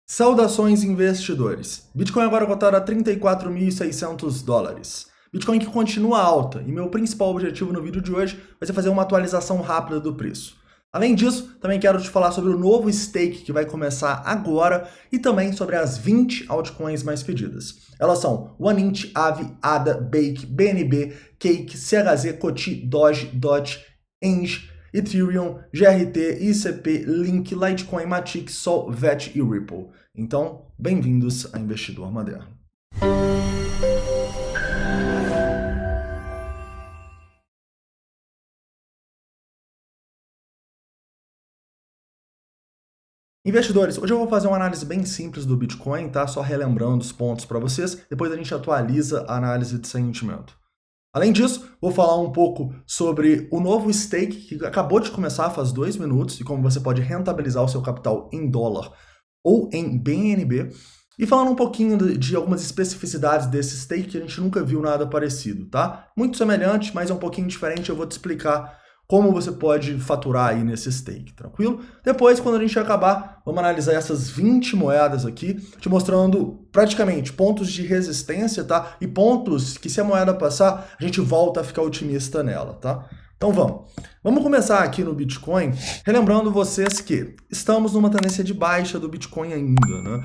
Saudações investidores! Bitcoin agora cotado a 34.600 dólares. Bitcoin que continua alta e meu principal objetivo no vídeo de hoje vai ser fazer uma atualização rápida do preço. Além disso, também quero te falar sobre o novo stake que vai começar agora e também sobre as 20 altcoins mais pedidas. Elas são OneInt, Aave, ADA, Bake, BNB, Cake, CHZ, Coti, Doge, DOT, ENG, Ethereum, GRT, ICP, Link, Litecoin, Matic, Sol, VET e Ripple. Então, bem-vindos a Investidor Moderno. Investidores, hoje eu vou fazer uma análise bem simples do Bitcoin, tá? Só relembrando os pontos para vocês, depois a gente atualiza a análise de sentimento. Além disso, vou falar um pouco sobre o novo stake que acabou de começar faz 2 minutos e como você pode rentabilizar o seu capital em dólar ou em BNB. E falando um pouquinho de algumas especificidades desse stake que a gente nunca viu nada parecido, tá? Muito semelhante, mas é um pouquinho diferente, eu vou te explicar como você pode faturar aí nesse stake, tranquilo? Depois, quando a gente acabar, vamos analisar essas 20 moedas aqui, te mostrando praticamente pontos de resistência, tá? E pontos que se a moeda passar, a gente volta a ficar otimista nela, tá? Então vamos. Vamos começar aqui no Bitcoin, relembrando vocês que estamos numa tendência de baixa do Bitcoin ainda, né?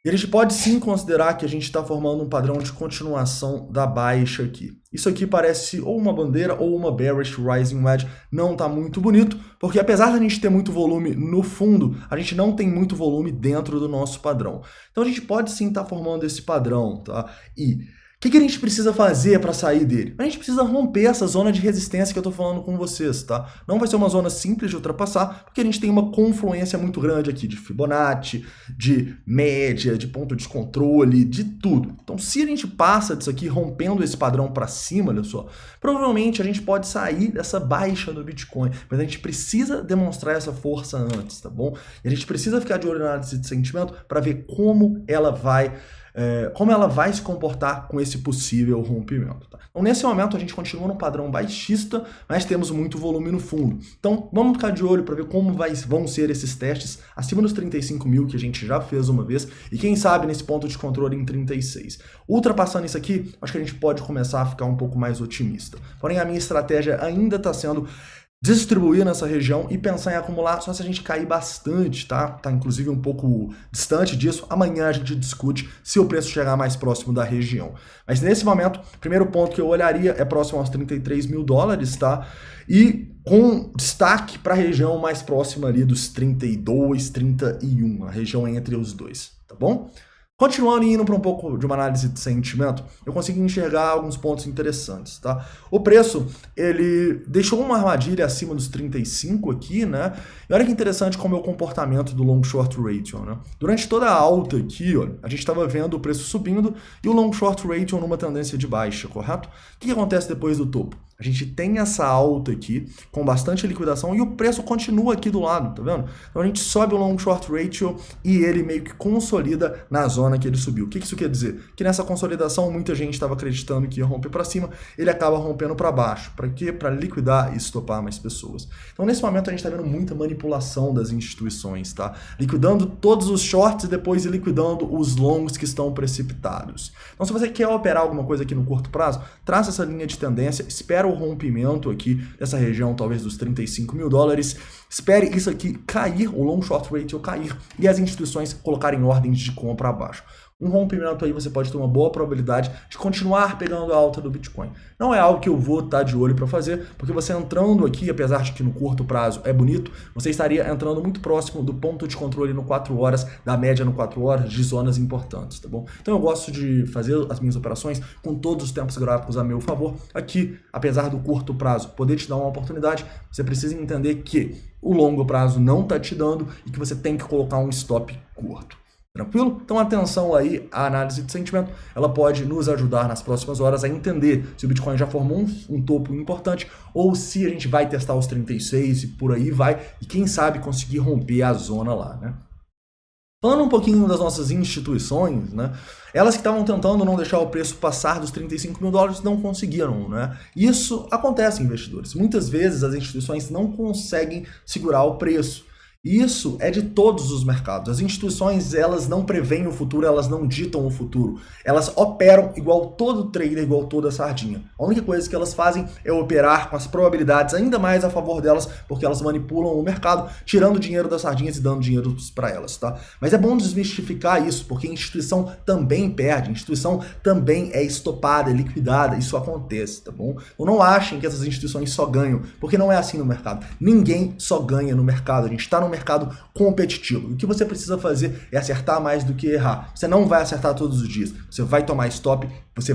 E a gente pode sim considerar que a gente está formando um padrão de continuação da baixa aqui. Isso aqui parece ou uma bandeira ou uma bearish rising wedge, não está muito bonito, porque apesar de a gente ter muito volume no fundo, a gente não tem muito volume dentro do nosso padrão. Então a gente pode sim estar formando esse padrão, tá? E o que a gente precisa fazer para sair dele? A gente precisa romper essa zona de resistência que eu estou falando com vocês, tá? Não vai ser uma zona simples de ultrapassar, porque a gente tem uma confluência muito grande aqui de Fibonacci, de média, de ponto de controle, de tudo. Então, se a gente passa disso aqui rompendo esse padrão para cima, olha só, provavelmente a gente pode sair dessa baixa do Bitcoin, mas a gente precisa demonstrar essa força antes, tá bom? E a gente precisa ficar de olho na análise de sentimento para ver como ela vai se comportar com esse possível rompimento. Tá? Então, nesse momento, a gente continua no padrão baixista, mas temos muito volume no fundo. Então, vamos ficar de olho para ver como vão ser esses testes acima dos 35 mil, que a gente já fez uma vez, e quem sabe nesse ponto de controle em 36. Ultrapassando isso aqui, acho que a gente pode começar a ficar um pouco mais otimista. Porém, a minha estratégia ainda está sendo distribuir nessa região e pensar em acumular só se a gente cair bastante, tá? Tá inclusive um pouco distante disso. Amanhã a gente discute se o preço chegar mais próximo da região. Mas nesse momento, o primeiro ponto que eu olharia é próximo aos 33 mil dólares, tá? E com destaque para a região mais próxima ali dos 32, 31, a região entre os dois, tá bom? Continuando e indo para um pouco de uma análise de sentimento, eu consigo enxergar alguns pontos interessantes, tá? O preço, ele deixou uma armadilha acima dos 35 aqui, né? E olha que interessante como é o comportamento do long short ratio, né? Durante toda a alta aqui, ó, a gente estava vendo o preço subindo e o long short ratio numa tendência de baixa, correto? O que acontece depois do topo? A gente tem essa alta aqui, com bastante liquidação, e o preço continua aqui do lado, tá vendo? Então a gente sobe o long short ratio e ele meio que consolida na zona que ele subiu. O que isso quer dizer? Que nessa consolidação muita gente estava acreditando que ia romper para cima, ele acaba rompendo para baixo. Para quê? Para liquidar e estopar mais pessoas. Então nesse momento a gente está vendo muita manipulação das instituições, tá? Liquidando todos os shorts e depois liquidando os longs que estão precipitados. Então se você quer operar alguma coisa aqui no curto prazo, traça essa linha de tendência, espera o rompimento aqui dessa região, talvez dos 35 mil dólares. Espere isso aqui cair, o long short ratio cair e as instituições colocarem ordens de compra abaixo. Um rompimento aí você pode ter uma boa probabilidade de continuar pegando a alta do Bitcoin. Não é algo que eu vou estar de olho para fazer, porque você entrando aqui, apesar de que no curto prazo é bonito, você estaria entrando muito próximo do ponto de controle no 4 horas, da média no 4 horas, de zonas importantes, tá bom? Então eu gosto de fazer as minhas operações com todos os tempos gráficos a meu favor. Aqui, apesar do curto prazo poder te dar uma oportunidade, você precisa entender que o longo prazo não está te dando e que você tem que colocar um stop curto. Tranquilo? Então atenção aí, a análise de sentimento, ela pode nos ajudar nas próximas horas a entender se o Bitcoin já formou um topo importante ou se a gente vai testar os 36 e por aí vai, e quem sabe conseguir romper a zona lá, né? Falando um pouquinho das nossas instituições, né? Elas que estavam tentando não deixar o preço passar dos 35 mil dólares não conseguiram, né? Isso acontece, investidores. Muitas vezes as instituições não conseguem segurar o preço. Isso é de todos os mercados. As instituições, elas não preveem o futuro, elas não ditam o futuro. Elas operam igual todo trader, igual toda sardinha. A única coisa que elas fazem é operar com as probabilidades ainda mais a favor delas, porque elas manipulam o mercado, tirando dinheiro das sardinhas e dando dinheiro para elas, tá? Mas é bom desmistificar isso, porque a instituição também perde, a instituição também é estopada, é liquidada, isso acontece, tá bom? Então não achem que essas instituições só ganham, porque não é assim no mercado. Ninguém só ganha no mercado, a gente está no mercado competitivo. O que você precisa fazer é acertar mais do que errar. Você não vai acertar todos os dias. Você vai tomar stop, você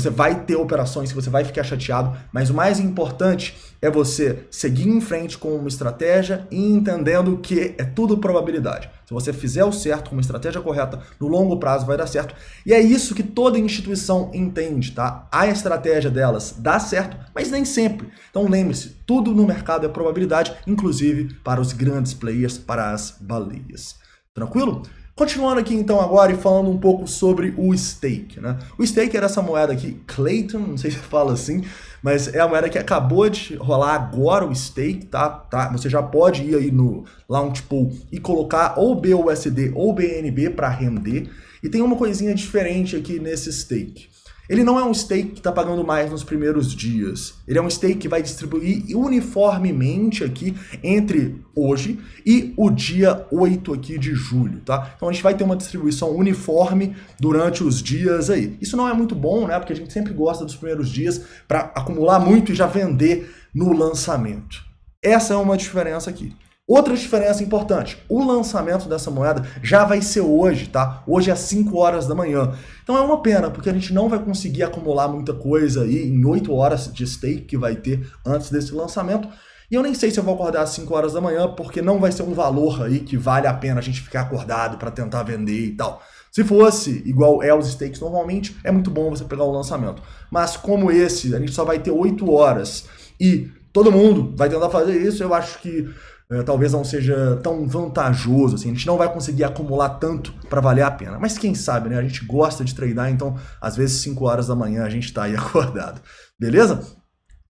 vai ter operações que você vai ficar chateado, mas o mais importante é você seguir em frente com uma estratégia e entendendo que é tudo probabilidade. Se você fizer o certo com uma estratégia correta, no longo prazo vai dar certo. E é isso que toda instituição entende, tá? A estratégia delas dá certo, mas nem sempre. Então lembre-se, tudo no mercado é probabilidade, inclusive para os grandes players, para as baleias. Tranquilo? Continuando aqui então agora e falando um pouco sobre o stake, né? O stake era essa moeda aqui, Clayton, não sei se fala assim, mas é a moeda que acabou de rolar agora o stake, tá? Você já pode ir aí no Launch Pool e colocar ou BUSD ou BNB para render. E tem uma coisinha diferente aqui nesse stake. Ele não é um stake que está pagando mais nos primeiros dias. Ele é um stake que vai distribuir uniformemente aqui entre hoje e o dia 8 aqui de julho, tá? Então a gente vai ter uma distribuição uniforme durante os dias aí. Isso não é muito bom, né? Porque a gente sempre gosta dos primeiros dias para acumular muito e já vender no lançamento. Essa é uma diferença aqui. Outra diferença importante, o lançamento dessa moeda já vai ser hoje, tá? Hoje às 5 horas da manhã. Então é uma pena, porque a gente não vai conseguir acumular muita coisa aí em 8 horas de stake que vai ter antes desse lançamento. E eu nem sei se eu vou acordar às 5 horas da manhã, porque não vai ser um valor aí que vale a pena a gente ficar acordado para tentar vender e tal. Se fosse igual é os stakes normalmente, é muito bom você pegar o lançamento. Mas como esse, a gente só vai ter 8 horas e todo mundo vai tentar fazer isso, eu acho que talvez não seja tão vantajoso, assim, a gente não vai conseguir acumular tanto para valer a pena. Mas quem sabe, né? A gente gosta de treinar, então às vezes 5 horas da manhã a gente tá aí acordado. Beleza?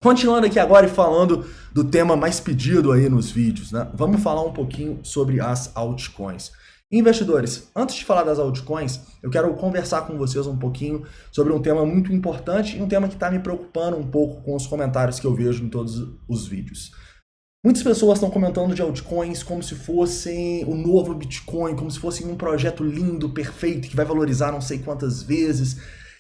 Continuando aqui agora e falando do tema mais pedido aí nos vídeos, né? Vamos falar um pouquinho sobre as altcoins. Investidores, antes de falar das altcoins, eu quero conversar com vocês um pouquinho sobre um tema muito importante e um tema que está me preocupando um pouco com os comentários que eu vejo em todos os vídeos. Muitas pessoas estão comentando de altcoins como se fossem o novo Bitcoin, como se fossem um projeto lindo, perfeito, que vai valorizar não sei quantas vezes.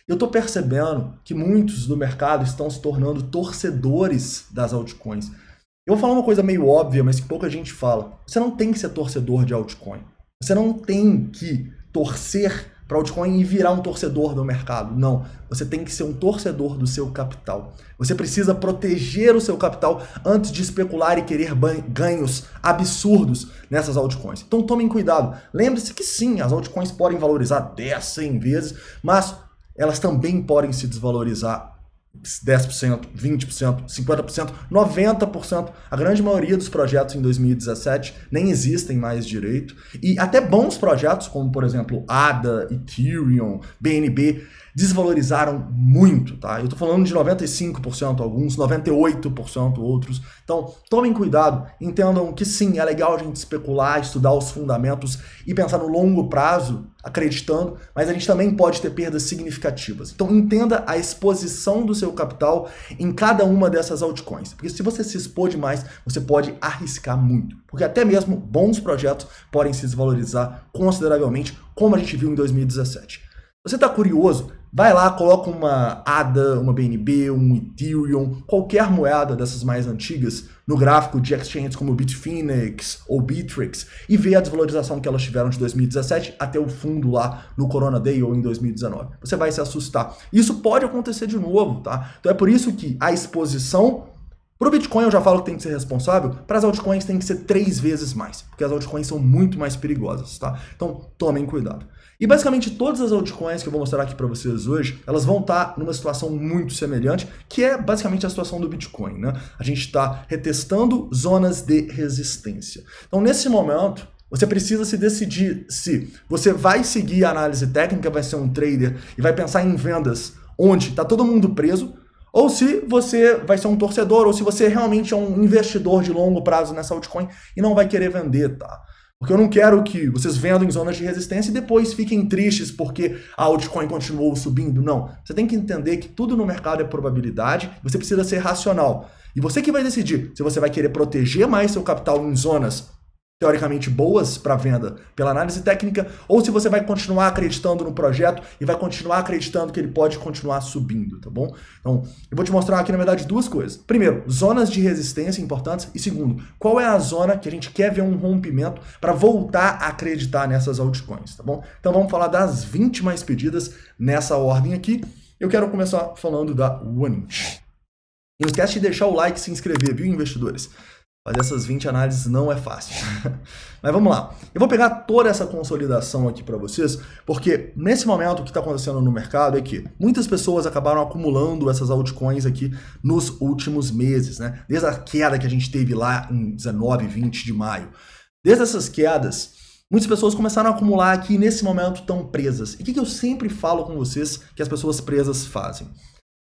Eu estou percebendo que muitos do mercado estão se tornando torcedores das altcoins. Eu vou falar uma coisa meio óbvia, mas que pouca gente fala. Você não tem que ser torcedor de altcoin. Você não tem que torcer para altcoin e virar um torcedor do mercado. Não, você tem que ser um torcedor do seu capital. Você precisa proteger o seu capital antes de especular e querer ganhos absurdos nessas altcoins. Então tomem cuidado. Lembre-se que sim, as altcoins podem valorizar 10, 100 vezes, mas elas também podem se desvalorizar 10%, 20%, 50%, 90%. A grande maioria dos projetos em 2017 nem existem mais direito. E até bons projetos, como por exemplo ADA, Ethereum, BNB, desvalorizaram muito, tá? Eu tô falando de 95% alguns, 98% outros. Então, tomem cuidado, entendam que sim, é legal a gente especular, estudar os fundamentos e pensar no longo prazo, acreditando, mas a gente também pode ter perdas significativas. Então, entenda a exposição do seu capital em cada uma dessas altcoins. Porque se você se expor demais, você pode arriscar muito. Porque até mesmo bons projetos podem se desvalorizar consideravelmente, como a gente viu em 2017. Você está curioso? Vai lá, coloca uma ADA, uma BNB, um Ethereum, qualquer moeda dessas mais antigas no gráfico de exchanges como Bitfinex ou Bittrex e vê a desvalorização que elas tiveram de 2017 até o fundo lá no Corona Day ou em 2019. Você vai se assustar. Isso pode acontecer de novo, tá? Então é por isso que a exposição para o Bitcoin eu já falo que tem que ser responsável, para as altcoins tem que ser 3 vezes mais, porque as altcoins são muito mais perigosas, tá? Então tomem cuidado. E basicamente todas as altcoins que eu vou mostrar aqui para vocês hoje, elas vão estar numa situação muito semelhante, que é basicamente a situação do Bitcoin, né? A gente está retestando zonas de resistência. Então nesse momento, você precisa se decidir se você vai seguir a análise técnica, vai ser um trader e vai pensar em vendas onde está todo mundo preso, ou se você vai ser um torcedor, ou se você realmente é um investidor de longo prazo nessa altcoin e não vai querer vender, tá? Porque eu não quero que vocês vendam em zonas de resistência e depois fiquem tristes porque a altcoin continuou subindo. Não. Você tem que entender que tudo no mercado é probabilidade, você precisa ser racional. E você que vai decidir se você vai querer proteger mais seu capital em zonas teoricamente boas para venda pela análise técnica, ou se você vai continuar acreditando no projeto e vai continuar acreditando que ele pode continuar subindo, tá bom? Então, eu vou te mostrar aqui, na verdade, duas coisas. Primeiro, zonas de resistência importantes, e segundo, qual é a zona que a gente quer ver um rompimento para voltar a acreditar nessas altcoins, tá bom? Então, vamos falar das 20 mais pedidas nessa ordem aqui. Eu quero começar falando da OneInch. E não esquece de deixar o like e se inscrever, viu, investidores? Fazer essas 20 análises não é fácil. Mas vamos lá. Eu vou pegar toda essa consolidação aqui para vocês, porque nesse momento o que está acontecendo no mercado é que muitas pessoas acabaram acumulando essas altcoins aqui nos últimos meses, né? Desde a queda que a gente teve lá em 19, 20 de maio. Desde essas quedas, muitas pessoas começaram a acumular aqui e nesse momento estão presas. E o que eu sempre falo com vocês que as pessoas presas fazem?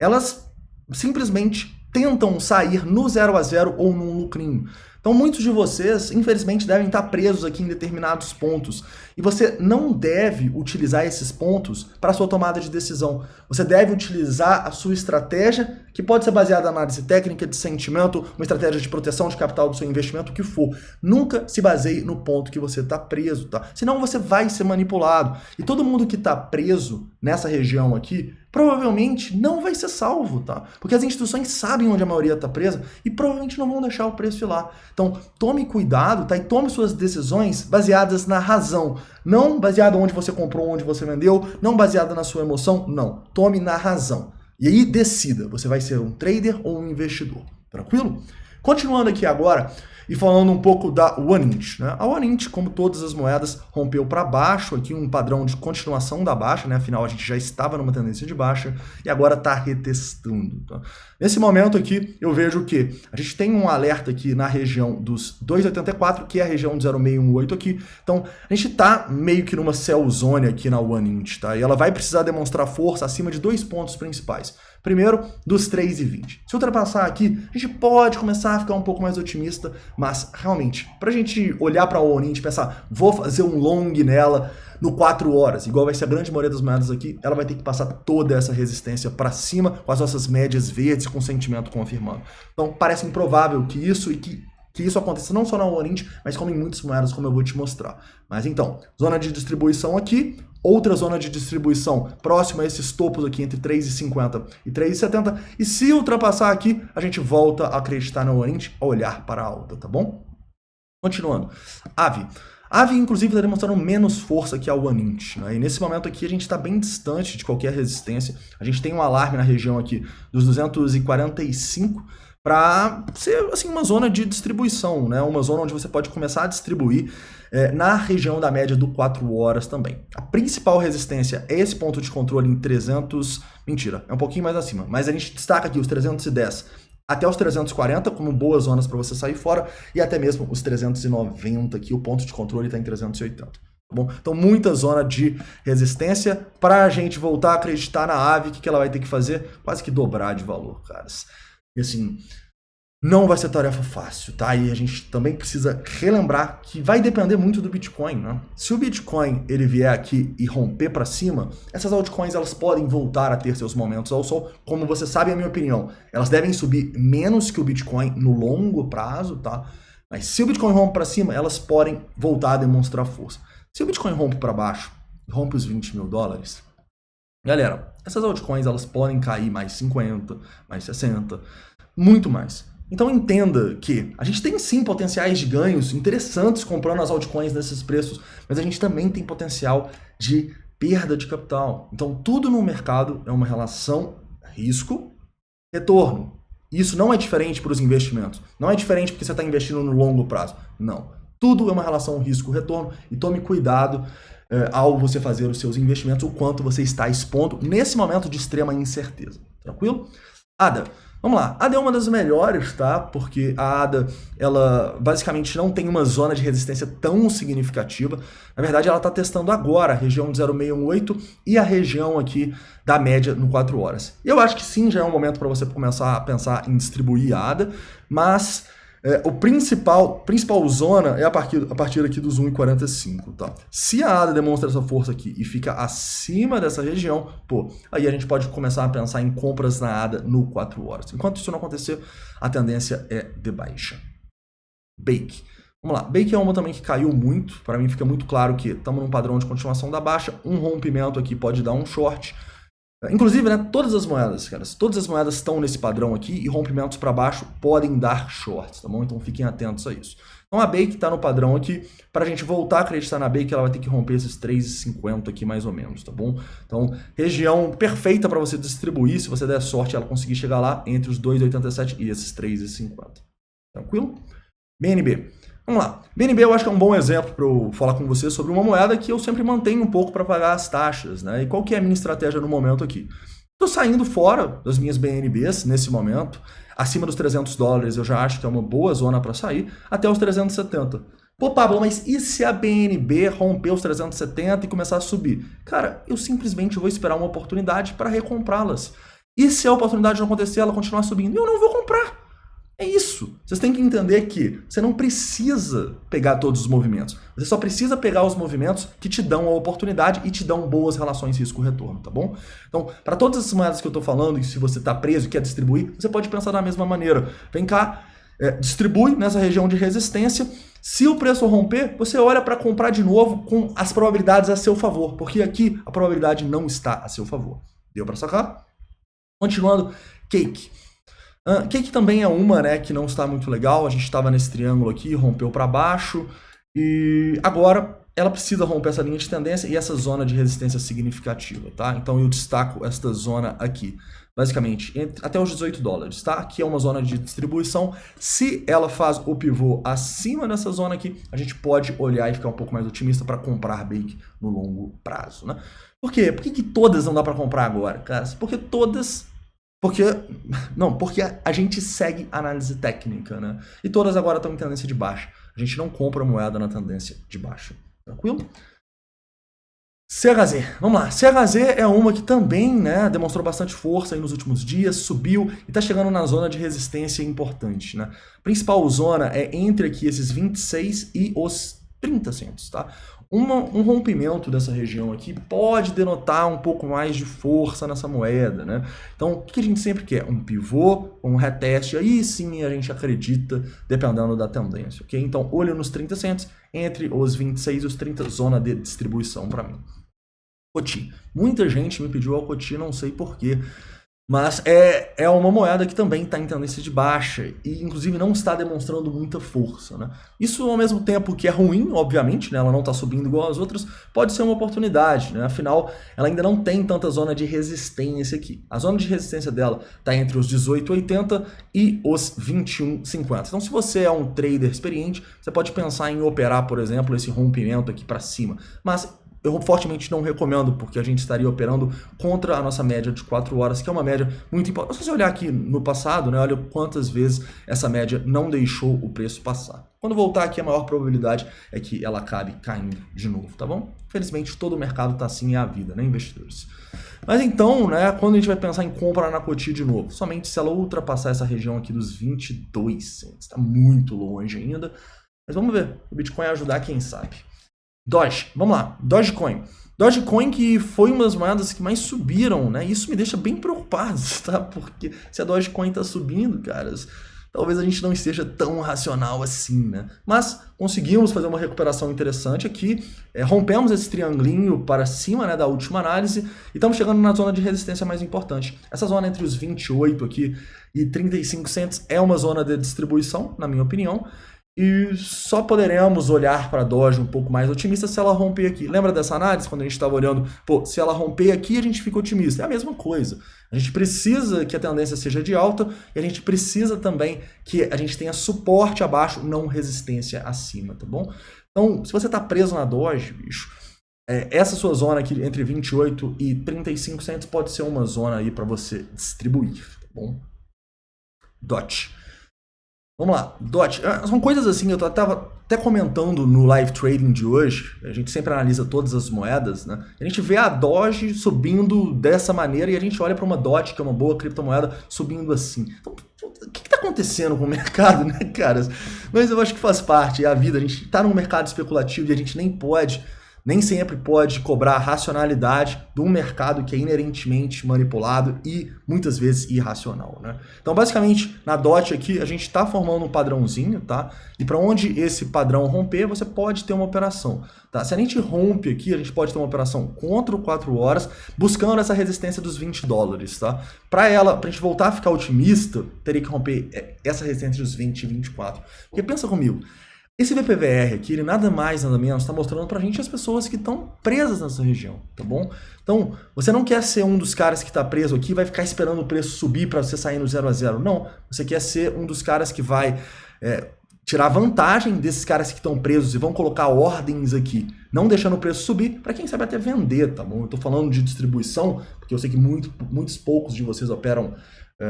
Elas simplesmente tentam sair no 0 a 0 ou num lucrinho. Então muitos de vocês, infelizmente, devem estar presos aqui em determinados pontos. E você não deve utilizar esses pontos para a sua tomada de decisão. Você deve utilizar a sua estratégia, que pode ser baseada na análise técnica, de sentimento, uma estratégia de proteção de capital do seu investimento, o que for. Nunca se baseie no ponto que você está preso, tá? Senão você vai ser manipulado. E todo mundo que está preso nessa região aqui, provavelmente não vai ser salvo, tá? Porque as instituições sabem onde a maioria está presa e provavelmente não vão deixar o preço ir lá. Então, tome cuidado, tá? E tome suas decisões baseadas na razão. Não baseado onde você comprou, onde você vendeu, não baseada na sua emoção, não. Tome na razão. E aí decida, você vai ser um trader ou um investidor. Tranquilo? Continuando aqui agora e falando um pouco da OneInch, né? A OneInch, como todas as moedas, rompeu para baixo, aqui um padrão de continuação da baixa, né? Afinal, a gente já estava numa tendência de baixa e agora está retestando. Tá? Nesse momento aqui, eu vejo que a gente tem um alerta aqui na região dos 2,84, que é a região do 0,618 aqui. Então, a gente está meio que numa sell zone aqui na OneInch, tá? E ela vai precisar demonstrar força acima de dois pontos principais. Primeiro, dos 3,20. Se ultrapassar aqui, a gente pode começar a ficar um pouco mais otimista, mas realmente, para a gente olhar para a OneInch e pensar, vou fazer um long nela no 4 horas, igual vai ser a grande maioria das moedas aqui, ela vai ter que passar toda essa resistência para cima com as nossas médias verdes, com sentimento confirmando. Então, parece improvável que isso isso aconteça não só na OneInch, mas como em muitas moedas, como eu vou te mostrar. Mas então, zona de distribuição aqui, outra zona de distribuição próxima a esses topos aqui entre 3,50 e 3,70. E se ultrapassar aqui, a gente volta a acreditar na OneInch, a olhar para a alta, tá bom? Continuando. AVE. AVE, inclusive, está demonstrando menos força que a OneInch, né? E nesse momento aqui a gente está bem distante de qualquer resistência. A gente tem um alarme na região aqui dos 245, para ser assim, uma zona de distribuição, né? Uma zona onde você pode começar a distribuir na região da média do 4 horas também. A principal resistência é esse ponto de controle em 300, mentira, é um pouquinho mais acima, mas a gente destaca aqui os 310 até os 340 como boas zonas para você sair fora e até mesmo os 390 aqui, o ponto de controle está em 380. Tá bom? Então, muita zona de resistência para a gente voltar a acreditar na AVE. O que ela vai ter que fazer? Quase que dobrar de valor, caras. E assim, não vai ser tarefa fácil, tá? E a gente também precisa relembrar que vai depender muito do Bitcoin, né? Se o Bitcoin ele vier aqui e romper para cima, essas altcoins elas podem voltar a ter seus momentos ao sol. Como você sabe, a minha opinião, elas devem subir menos que o Bitcoin no longo prazo, tá? Mas se o Bitcoin rompe para cima, elas podem voltar a demonstrar força. Se o Bitcoin rompe para baixo, rompe os 20 mil dólares, galera, essas altcoins elas podem cair mais 50, mais 60, muito mais. Então entenda que a gente tem sim potenciais de ganhos interessantes comprando as altcoins nesses preços, mas a gente também tem potencial de perda de capital. Então tudo no mercado é uma relação risco-retorno. Isso não é diferente para os investimentos. Não é diferente porque você está investindo no longo prazo. Não. Tudo é uma relação risco-retorno e tome cuidado ao você fazer os seus investimentos, o quanto você está expondo nesse momento de extrema incerteza. Tranquilo? Ada, Vamos lá, a ADA é uma das melhores, tá? Porque a ADA, ela basicamente não tem uma zona de resistência tão significativa. Na verdade, ela está testando agora a região de 0,618 e a região aqui da média no 4 horas. Eu acho que sim, já é um momento para você começar a pensar em distribuir a ADA, mas o principal zona é a partir aqui dos 1,45, tá? Se a ADA demonstra essa força aqui e fica acima dessa região, pô, aí a gente pode começar a pensar em compras na ADA no 4 horas. Enquanto isso não acontecer, a tendência é de baixa. Bake. Vamos lá, Bake é uma também que caiu muito. Para mim fica muito claro que estamos num padrão de continuação da baixa. Um rompimento aqui pode dar um short. Inclusive, né, todas as moedas estão nesse padrão aqui e rompimentos para baixo podem dar shorts, tá bom? Então fiquem atentos a isso. Então a Bake está no padrão aqui. Para a gente voltar a acreditar na Bake, ela vai ter que romper esses 3,50 aqui mais ou menos, tá bom? Então, região perfeita para você distribuir, se você der sorte ela conseguir chegar lá entre os 2,87 e esses 3,50. Tranquilo? BNB. Vamos lá. BNB eu acho que é um bom exemplo para eu falar com você sobre uma moeda que eu sempre mantenho um pouco para pagar as taxas, né? E qual que é a minha estratégia no momento aqui? Estou saindo fora das minhas BNBs nesse momento. Acima dos $300 eu já acho que é uma boa zona para sair, até os 370. Pô, Pablo, mas e se a BNB romper os 370 e começar a subir? Cara, eu simplesmente vou esperar uma oportunidade para recomprá-las. E se a oportunidade não acontecer, ela continuar subindo? Eu não vou comprar. É isso. Vocês têm que entender que você não precisa pegar todos os movimentos. Você só precisa pegar os movimentos que te dão a oportunidade e te dão boas relações risco-retorno, tá bom? Então, para todas essas moedas que eu estou falando, e se você está preso e quer distribuir, você pode pensar da mesma maneira. Vem cá, distribui nessa região de resistência. Se o preço romper, você olha para comprar de novo com as probabilidades a seu favor, porque aqui a probabilidade não está a seu favor. Deu para sacar? Continuando, Cake. Cake também é uma, né, que não está muito legal. A gente estava nesse triângulo aqui, rompeu para baixo e agora ela precisa romper essa linha de tendência e essa zona de resistência significativa, tá? Então eu destaco esta zona aqui, basicamente até os $18, tá? Aqui é uma zona de distribuição. Se ela faz o pivô acima dessa zona aqui, a gente pode olhar e ficar um pouco mais otimista para comprar Bake no longo prazo, né? Por quê? Por que todas não dá para comprar agora, cara? Porque a gente segue análise técnica, né? E todas agora estão em tendência de baixa. A gente não compra moeda na tendência de baixa. Tranquilo? CHZ. Vamos lá. CHZ é uma que também, né, demonstrou bastante força aí nos últimos dias, subiu e está chegando na zona de resistência importante, né? A principal zona é entre aqui esses 26 e os 30 centos, tá? Um rompimento dessa região aqui pode denotar um pouco mais de força nessa moeda, né? Então, o que a gente sempre quer? Um pivô, um reteste, aí sim a gente acredita, dependendo da tendência, ok? Então, olho nos 30 centos, entre os 26 e os 30, zona de distribuição para mim. COTI. Muita gente me pediu ao COTI, não sei porquê. Mas é uma moeda que também está em tendência de baixa e, inclusive, não está demonstrando muita força, né? Isso, ao mesmo tempo que é ruim, obviamente, né? Ela não está subindo igual as outras, pode ser uma oportunidade, né? Afinal, ela ainda não tem tanta zona de resistência aqui. A zona de resistência dela está entre os 18,80 e os 21,50. Então, se você é um trader experiente, você pode pensar em operar, por exemplo, esse rompimento aqui para cima. Mas eu fortemente não recomendo, porque a gente estaria operando contra a nossa média de 4 horas, que é uma média muito importante. Se você olhar aqui no passado, né, olha quantas vezes essa média não deixou o preço passar. Quando voltar aqui, a maior probabilidade é que ela acabe caindo de novo, tá bom? Infelizmente, todo o mercado está assim, é a vida, né, investidores? Mas então, né, quando a gente vai pensar em comprar na COTI de novo? Somente se ela ultrapassar essa região aqui dos 22 centos. Está muito longe ainda, mas vamos ver. O Bitcoin ajudar, quem sabe. Doge, vamos lá, Dogecoin. Dogecoin que foi uma das moedas que mais subiram, né? Isso me deixa bem preocupado, tá? Porque se a Dogecoin tá subindo, caras, talvez a gente não esteja tão racional assim, né? Mas conseguimos fazer uma recuperação interessante aqui, rompemos esse triangulinho para cima, né, da última análise e estamos chegando na zona de resistência mais importante. Essa zona entre os 28 aqui e 35 centos é uma zona de distribuição, na minha opinião. E só poderemos olhar para a Doge um pouco mais otimista se ela romper aqui. Lembra dessa análise quando a gente estava olhando? Pô, se ela romper aqui a gente fica otimista. É a mesma coisa. A gente precisa que a tendência seja de alta e a gente precisa também que a gente tenha suporte abaixo, não resistência acima, tá bom? Então, se você está preso na Doge, bicho, essa sua zona aqui entre 28 e 35 centos pode ser uma zona aí para você distribuir, tá bom? DOT. Vamos lá, DOT. São coisas assim, eu estava até comentando no live trading de hoje, a gente sempre analisa todas as moedas, né? A gente vê a Doge subindo dessa maneira e a gente olha para uma DOT, que é uma boa criptomoeda, subindo assim. Então, o que está acontecendo com o mercado, né, cara? Mas eu acho que faz parte, é a vida. A gente está num mercado especulativo e a gente nem sempre pode cobrar a racionalidade de um mercado que é inerentemente manipulado e muitas vezes irracional, né? Então, basicamente, na DOT aqui, a gente está formando um padrãozinho, tá? E para onde esse padrão romper, você pode ter uma operação, tá? Se a gente rompe aqui, a gente pode ter uma operação contra o 4 horas, buscando essa resistência dos $20, tá? Pra gente voltar a ficar otimista, teria que romper essa resistência dos 20 e 24. Porque pensa comigo, esse VPVR aqui, ele nada mais, nada menos, está mostrando pra gente as pessoas que estão presas nessa região, tá bom? Então, você não quer ser um dos caras que está preso aqui e vai ficar esperando o preço subir para você sair no 0 a 0. Não, você quer ser um dos caras que vai tirar vantagem desses caras que estão presos e vão colocar ordens aqui, não deixando o preço subir, para quem sabe até vender, tá bom? Eu tô falando de distribuição, porque eu sei que muitos poucos de vocês operam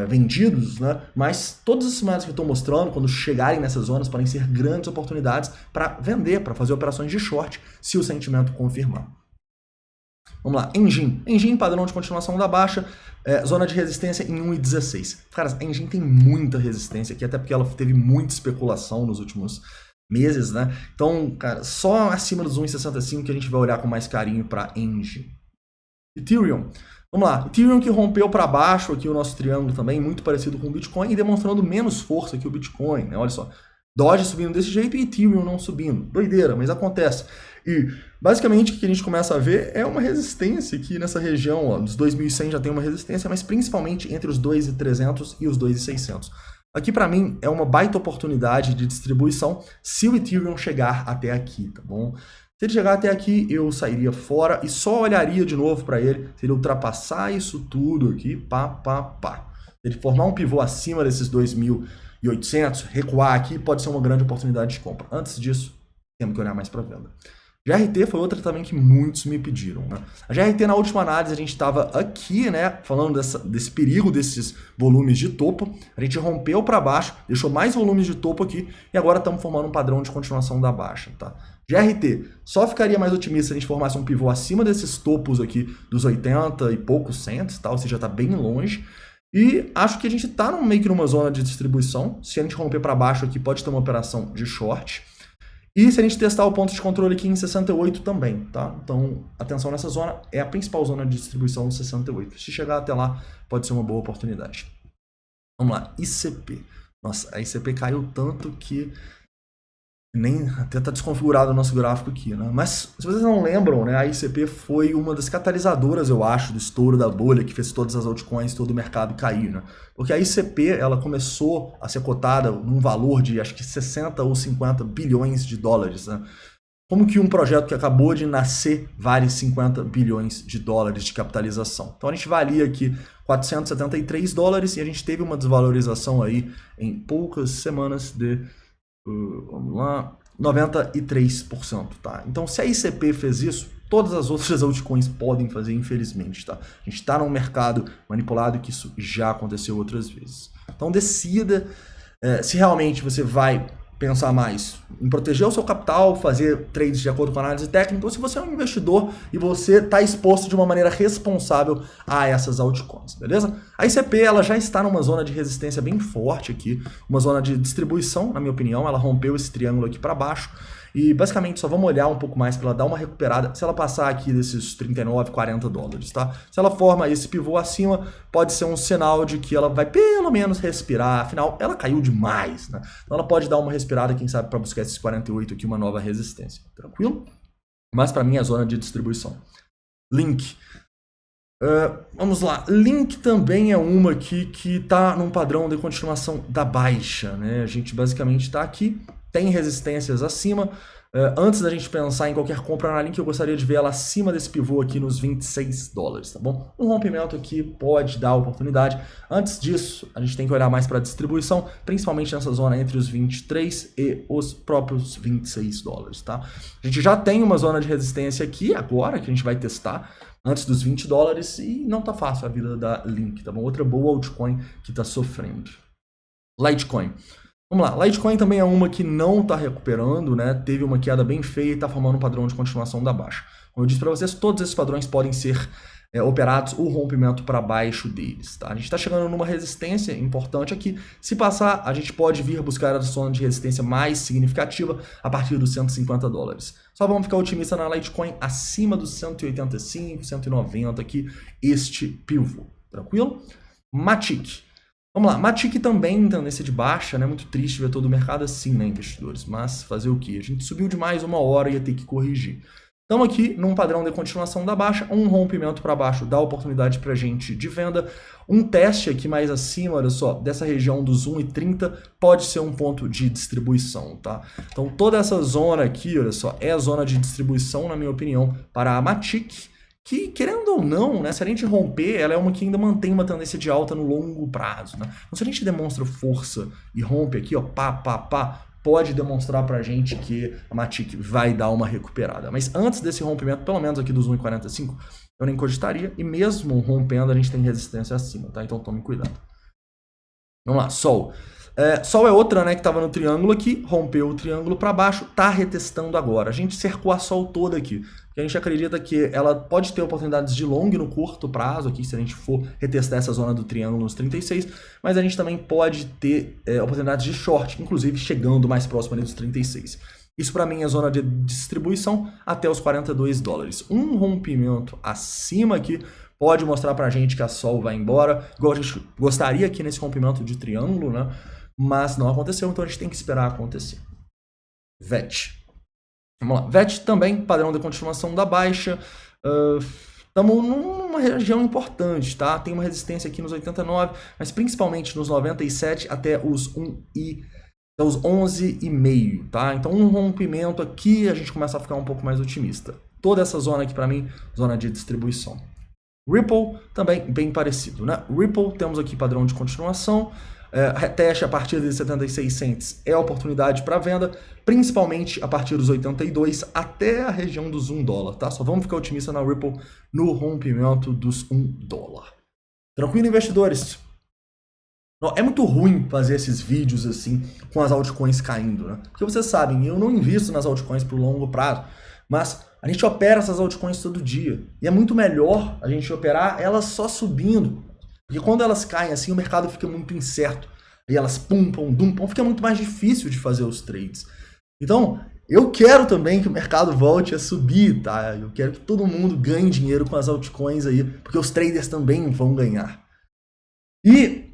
vendidos, né? Mas todas as moedas que eu estou mostrando, quando chegarem nessas zonas, podem ser grandes oportunidades para vender, para fazer operações de short, se o sentimento confirmar. Vamos lá, Engine. Engine, padrão de continuação da baixa, zona de resistência em 1,16. Cara, a Engine tem muita resistência aqui, até porque ela teve muita especulação nos últimos meses, né? Então, cara, só acima dos 1,65 que a gente vai olhar com mais carinho para Engine. Ethereum. Vamos lá, Ethereum que rompeu para baixo aqui o nosso triângulo também, muito parecido com o Bitcoin e demonstrando menos força que o Bitcoin, né? Olha só, Doge subindo desse jeito e Ethereum não subindo. Doideira, mas acontece. E basicamente o que a gente começa a ver é uma resistência aqui nessa região, ó, dos 2.100 já tem uma resistência, mas principalmente entre os 2.300 e os 2.600. Aqui para mim é uma baita oportunidade de distribuição se o Ethereum chegar até aqui, tá bom? Se ele chegar até aqui, eu sairia fora e só olharia de novo para ele. Se ele ultrapassar isso tudo aqui, Se ele formar um pivô acima desses 2.800, recuar aqui, pode ser uma grande oportunidade de compra. Antes disso, temos que olhar mais para venda. GRT foi outra também que muitos me pediram, né? A GRT, na última análise, a gente estava aqui, né, falando desse perigo desses volumes de topo. A gente rompeu para baixo, deixou mais volumes de topo aqui e agora estamos formando um padrão de continuação da baixa, tá? GRT, só ficaria mais otimista se a gente formasse um pivô acima desses topos aqui dos 80 e poucos centos, tá? Ou seja, está bem longe. E acho que a gente está meio que numa zona de distribuição. Se a gente romper para baixo aqui, pode ter uma operação de short. E se a gente testar o ponto de controle aqui em 68 também, tá? Então, atenção nessa zona, é a principal zona de distribuição de 68. Se chegar até lá, pode ser uma boa oportunidade. Vamos lá, ICP. Nossa, a ICP caiu tanto que nem até está desconfigurado o nosso gráfico aqui, né? Mas, se vocês não lembram, né, a ICP foi uma das catalisadoras, eu acho, do estouro da bolha, que fez todas as altcoins, todo o mercado cair, né? Porque a ICP, ela começou a ser cotada num valor de, acho que 60 ou 50 bilhões de dólares, né? Como que um projeto que acabou de nascer vale 50 bilhões de dólares de capitalização? Então, a gente valia aqui 473 dólares e a gente teve uma desvalorização aí em poucas semanas de... vamos lá, 93%, tá? Então, se a ICP fez isso, todas as outras altcoins podem fazer, infelizmente, tá? A gente está num mercado manipulado e que isso já aconteceu outras vezes. Então, decida se realmente você vai pensar mais em proteger o seu capital, fazer trades de acordo com a análise técnica, ou se você é um investidor e você está exposto de uma maneira responsável a essas altcoins, beleza? A ICP, ela já está numa zona de resistência bem forte aqui, uma zona de distribuição, na minha opinião, ela rompeu esse triângulo aqui para baixo, e basicamente só vamos olhar um pouco mais para ela dar uma recuperada, se ela passar aqui desses 39, 40 dólares, tá? Se ela forma esse pivô acima, pode ser um sinal de que ela vai pelo menos respirar, afinal, ela caiu demais, né? Então ela pode dar uma respirada, quem sabe, para buscar esses 48 aqui, uma nova resistência, tranquilo? Mas para mim é a zona de distribuição. Link. Vamos lá, Link também é uma aqui que está num padrão de continuação da baixa, né? A gente basicamente está aqui, tem resistências acima. Antes da gente pensar em qualquer compra na Link, eu gostaria de ver ela acima desse pivô aqui nos 26 dólares, tá bom? Um rompimento aqui pode dar oportunidade. Antes disso, a gente tem que olhar mais para a distribuição, principalmente nessa zona entre os 23 e os próprios 26 dólares, tá? A gente já tem uma zona de resistência aqui agora, que a gente vai testar, antes dos 20 dólares, e não tá fácil a vida da Link, tá bom? Outra boa altcoin que tá sofrendo. Litecoin. Vamos lá, Litecoin também é uma que não está recuperando, né? Teve uma queda bem feia e está formando um padrão de continuação da baixa. Como eu disse para vocês, todos esses padrões podem ser operados o rompimento para baixo deles. Tá? A gente está chegando numa resistência importante aqui. Se passar, a gente pode vir buscar a zona de resistência mais significativa a partir dos $150. Só vamos ficar otimista na Litecoin acima dos 185, 190 aqui, este pivô. Tranquilo? Matic. Vamos lá, Matic também tendência de baixa, né? Muito triste ver todo o mercado assim, né, investidores? Mas fazer o quê? A gente subiu demais uma hora e ia ter que corrigir. Estamos aqui num padrão de continuação da baixa, um rompimento para baixo dá oportunidade para a gente de venda. Um teste aqui mais acima, olha só, dessa região dos 1,30 pode ser um ponto de distribuição, tá? Então toda essa zona aqui, olha só, é a zona de distribuição, na minha opinião, para a Matic, que, querendo ou não, né, se a gente romper, ela é uma que ainda mantém uma tendência de alta no longo prazo, né? Então se a gente demonstra força e rompe aqui, ó, pode demonstrar pra gente que a Matic vai dar uma recuperada. Mas antes desse rompimento, pelo menos aqui dos 1,45, eu nem cogitaria, e mesmo rompendo a gente tem resistência acima, tá? Então tome cuidado. Vamos lá, Sol. Sol é outra, né, que estava no triângulo aqui, rompeu o triângulo para baixo, tá retestando agora. A gente cercou a Sol toda aqui, porque a gente acredita que ela pode ter oportunidades de long no curto prazo aqui, se a gente for retestar essa zona do triângulo nos 36, mas a gente também pode ter oportunidades de short, inclusive chegando mais próximo ali dos 36. Isso para mim é zona de distribuição até os $42. Um rompimento acima aqui pode mostrar pra gente que a Sol vai embora, igual a gente gostaria aqui nesse rompimento de triângulo, né? Mas não aconteceu, então a gente tem que esperar acontecer. VET. Vamos lá. VET também, padrão de continuação da baixa. Estamos numa região importante, tá? Tem uma resistência aqui nos 89, mas principalmente nos 97 até os 11,5, tá? Então um rompimento aqui a gente começa a ficar um pouco mais otimista. Toda essa zona aqui para mim, zona de distribuição. Ripple também bem parecido, né? Ripple temos aqui padrão de continuação. Teste a partir de 76 cents é oportunidade para venda, principalmente a partir dos 82 até a região dos $1, tá? Só vamos ficar otimista na Ripple no rompimento dos $1. Tranquilo, investidores? É muito ruim fazer esses vídeos assim com as altcoins caindo, né? Porque vocês sabem, eu não invisto nas altcoins por longo prazo, mas a gente opera essas altcoins todo dia. E é muito melhor a gente operar elas só subindo. Porque quando elas caem assim, o mercado fica muito incerto. E elas pumpam, fica muito mais difícil de fazer os trades. Então, eu quero também que o mercado volte a subir, tá? Eu quero que todo mundo ganhe dinheiro com as altcoins aí, porque os traders também vão ganhar.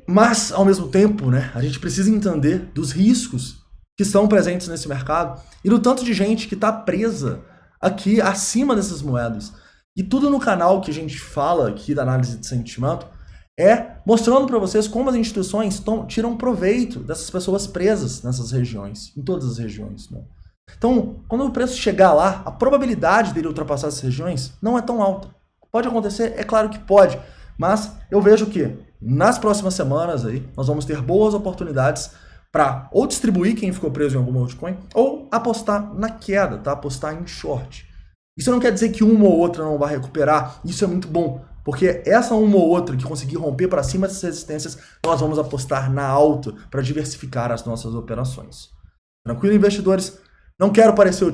Mas, ao mesmo tempo, né, a gente precisa entender dos riscos que estão presentes nesse mercado e do tanto de gente que está presa aqui acima dessas moedas. E tudo no canal que a gente fala aqui da análise de sentimento mostrando para vocês como as instituições tiram proveito dessas pessoas presas nessas regiões, em todas as regiões, né? Então, quando o preço chegar lá, a probabilidade dele ultrapassar essas regiões não é tão alta. Pode acontecer? É claro que pode, mas eu vejo que nas próximas semanas aí, nós vamos ter boas oportunidades para ou distribuir quem ficou preso em alguma altcoin, ou apostar na queda, tá? Apostar em short. Isso não quer dizer que uma ou outra não vai recuperar, isso é muito bom, porque essa uma ou outra que conseguir romper para cima dessas resistências, nós vamos apostar na alta para diversificar as nossas operações. Tranquilo, investidores? Não quero parecer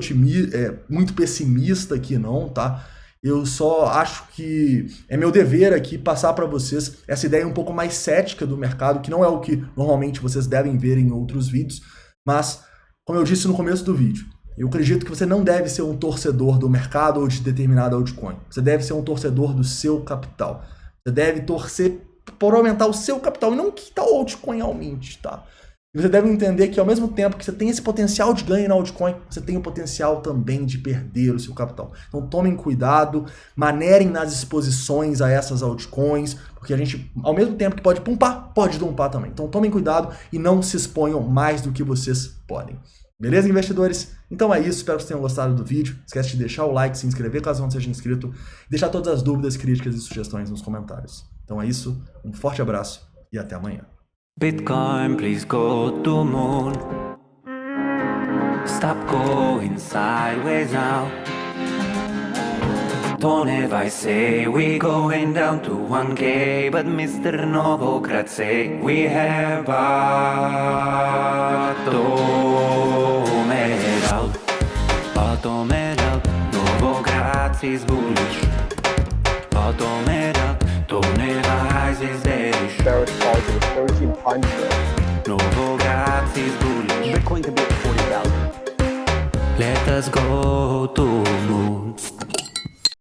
muito pessimista aqui não, tá? Eu só acho que é meu dever aqui passar para vocês essa ideia um pouco mais cética do mercado, que não é o que normalmente vocês devem ver em outros vídeos, mas, como eu disse no começo do vídeo, eu acredito que você não deve ser um torcedor do mercado ou de determinada altcoin. Você deve ser um torcedor do seu capital. Você deve torcer por aumentar o seu capital e não que tal altcoin aumente, tá? E você deve entender que ao mesmo tempo que você tem esse potencial de ganho na altcoin, você tem o potencial também de perder o seu capital. Então tomem cuidado, manerem nas exposições a essas altcoins, porque a gente, ao mesmo tempo que pode pumpar, pode dumpar também. Então tomem cuidado e não se exponham mais do que vocês podem. Beleza, investidores? Então é isso, espero que vocês tenham gostado do vídeo. Não esquece de deixar o like, se inscrever caso não seja inscrito, deixar todas as dúvidas, críticas e sugestões nos comentários. Então é isso, um forte abraço e até amanhã. Bitcoin, please go to moon. Stop going sideways now. Tone vai say we going down to 1K, but Mr. Novogratz say we have bottom it out, Novogratz is bullish. Bottom it out, Tone Weiss is bearish. Bearish target of 13 times though. Novogratz is bullish. Bitcoin could be at 40,000. Let us go to moon.